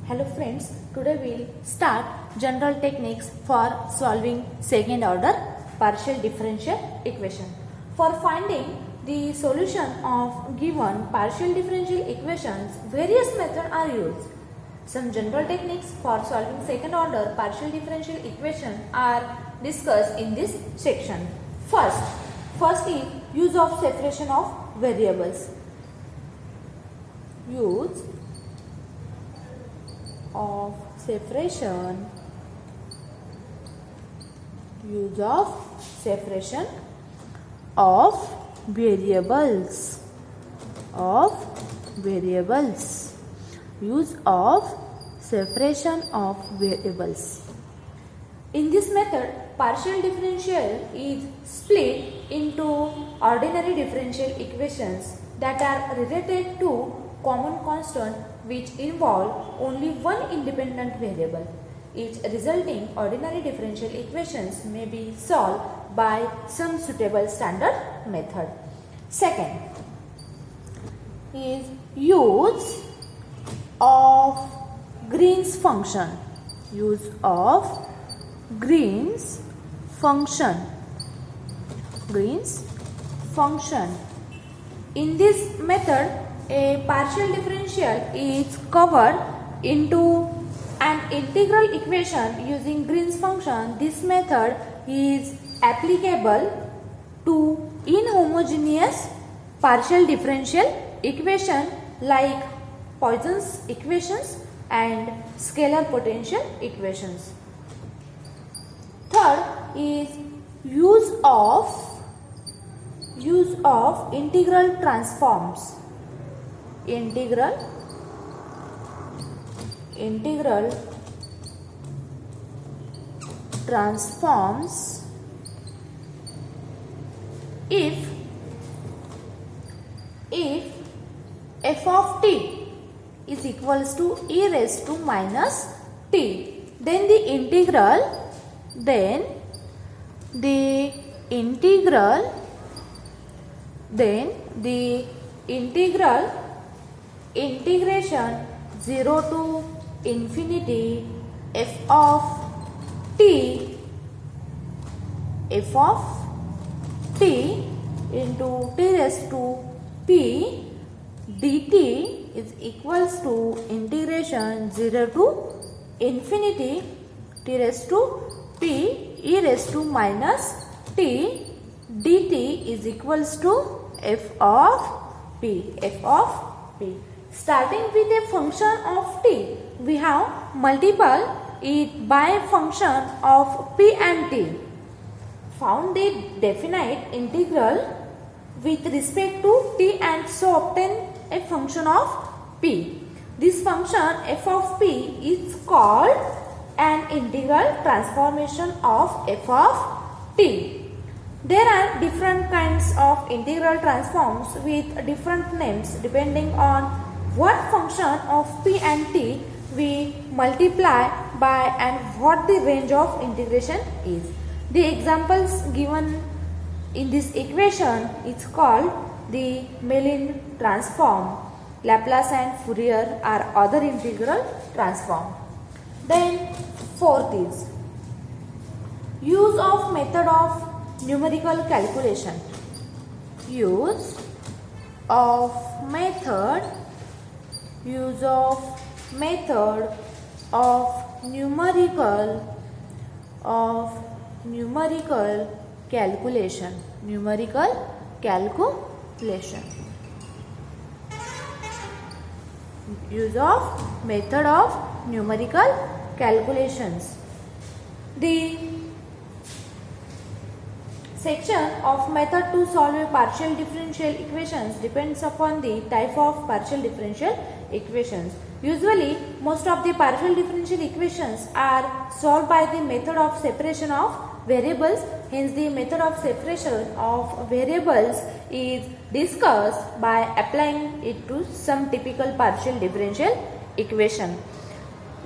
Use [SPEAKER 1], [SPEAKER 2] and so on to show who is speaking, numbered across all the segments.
[SPEAKER 1] Hello friends, today we'll start general techniques for solving second order partial differential equation. For finding the solution of given partial differential equations, various methods are used. Some general techniques for solving second order partial differential equation are discussed in this section. First is use of separation of variables. Use of separation of variables use of separation of variables. In this method, partial differential is split into ordinary differential equations that are related to common constant which involve only one independent variable. Each resulting ordinary differential equations may be solved by some suitable standard method. Second is use of Green's function. Use of Green's function. In this method, a partial differential is covered into an integral equation using Green's function. This method is applicable to inhomogeneous partial differential equation like Poisson's equations and scalar potential equations. Third is use of integral transforms. Integral transforms if f of t is equals to e raised to minus t, then the integration 0 to infinity f of t into t raised to p dt is equals to integration 0 to infinity t raised to p e raised to minus t dt is equals to f of p. Starting with a function of t, we have multiple it by function of p and t. Found the definite integral with respect to t and so obtain a function of p. This function f of p is called an integral transformation of f of t. There are different kinds of integral transforms with different names depending on what function of p and t we multiply by and what the range of integration is. The examples given in this equation is called the Mellin transform. Laplace and Fourier are other integral transform. Then fourth is use of method of numerical calculation. Use of method of numerical calculation. Use of method of numerical calculations. The section of method to solve a partial differential equations depends upon the type of partial differential equations. Usually, most of the partial differential equations are solved by the method of separation of variables. Hence, the method of separation of variables is discussed by applying it to some typical partial differential equation.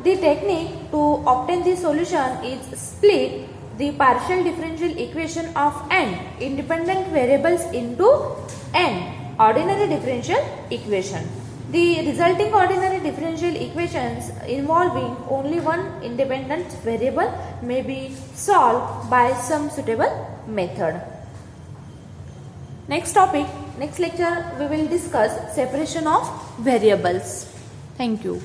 [SPEAKER 1] The technique to obtain the solution is split the partial differential equation of n independent variables into n ordinary differential equation. The resulting ordinary differential equation equations involving only one independent variable may be solved by some suitable method. Next topic, next lecture we will discuss separation of variables. Thank you.